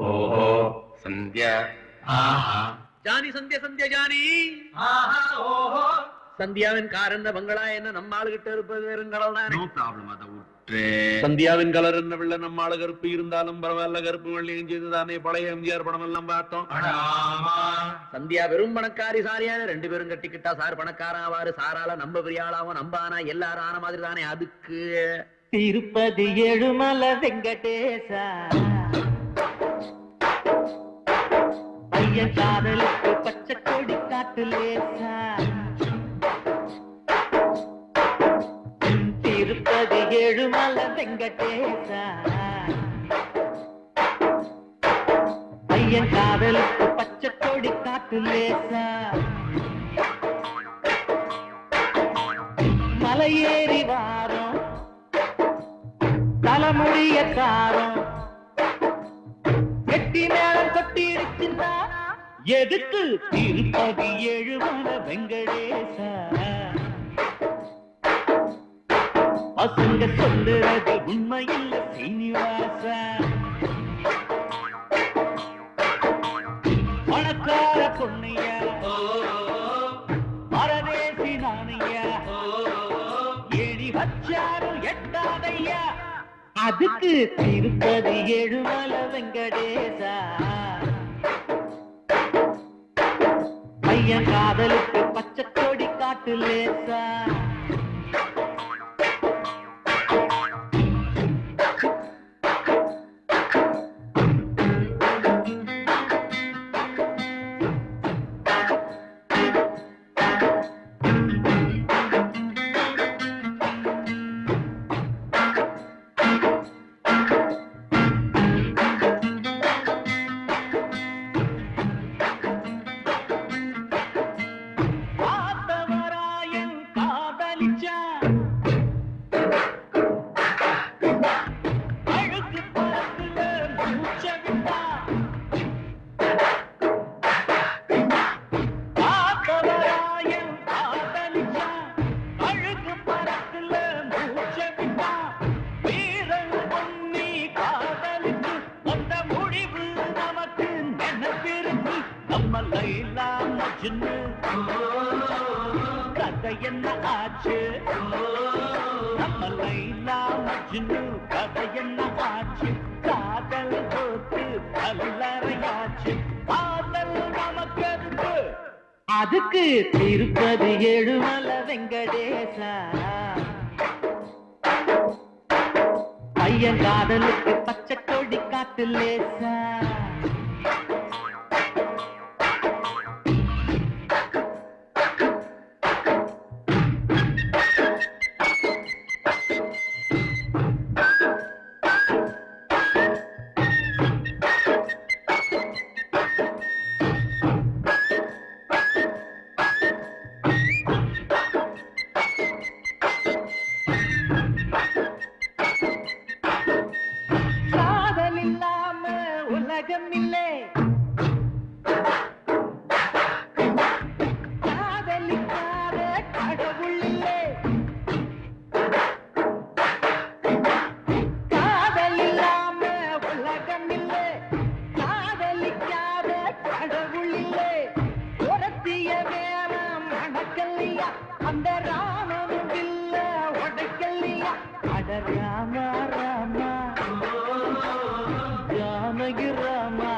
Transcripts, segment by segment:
ஓஹோ Sandhya Johnny Sandhya Sandhya Johnny ஓஹோ சந்தியாவின் car என்ன பங்களா என்ன நம்ம ஆளுகிட்ட இருப்பது வெறுங்கடல் தானே. நோ ப்ராப்ளம் அதை விட்டு சந்தியாவின் கலர் என்ன வெள்ள நம்ம ஆளு கருப்பு இருந்தாலும் பரவாயில்ல கருப்பு வெள்ளையும் செய்துதானே பழைய எம்ஜிஆர் படம் எல்லாம் பார்த்தோம். சந்தியா வெறும் பணக்காரி சாரியான ரெண்டு பேரும் கட்டிக்கிட்டா சார் பணக்காரன் ஆவாரு சாரால நம்ம பெரிய ஆளாவும் நம்ம ஆனா எல்லாரும் ஆன மாதிரி தானே. அதுக்கு திருப்பதி ஏழுமலை வெங்கடேசா ஐயன் காதலுக்கு பச்சை கொடி காட்டு லேசா திருப்பதி ஏழுமலை வெங்கடேசா ஐயன் காதலுக்கு பச்சை கொடி காட்டு லேசா மலையேறி வாரம் தலைமுடிய காரம் கெட்டி மேளம் கொட்டி இருக்கின்றா எதுக்கு திருப்பதி ஏழுமலை வெங்கடேசா பசங்க சொல்லுறது உண்மையில் சீனிவாசா பணக்கார பொண்ணையா பரதேசி நானையா ஏடி வச்சாரும் எட்டாதையா அதுக்கு திருப்பதி ஏழுமலை வெங்கடேசா ஐயன் காதலுக்கு பச்சை கொடி காட்டு லேசா கதை என்ன ஆச்சு நம்ம லைலா மஜ்னு கதை என்ன ஆச்சு காதல் போட்டு கல்லறையாச்சு காதல் நமக்கு அதுக்கு திருப்பதி ஏழுமலை வெங்கடேசா ஐயன் காதலுக்கு பச்சை கொடி காட்டு லேசா அந்த ராமனும் இல்ல உடைக்கல்லையா அட ராமா ராமா ஜானகி ராமா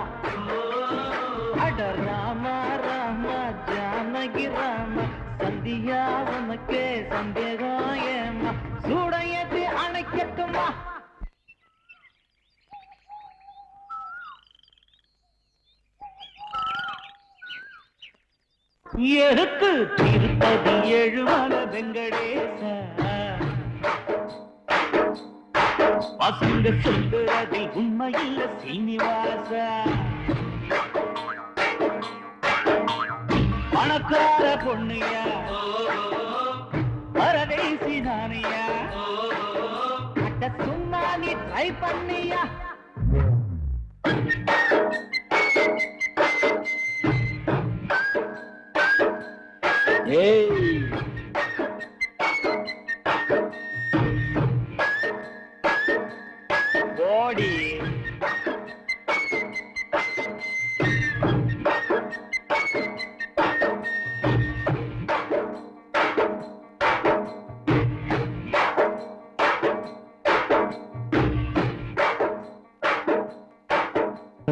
அட ராமா ராமா ஜானகி ராமா சந்தியா உனக்கு சந்தேகம் ஏமா சூடையது அணைக்கட்டுமா எதுக்கு திருப்பதி ஏழுமலை வெங்கடேசா பசங்க சொல்லுறதில் உண்மையில் சீனிவாசா பணக்கார பொண்ணையா பரதேசி நானையா அட்ட சும்மா நீ ட்ரை பண்ணியா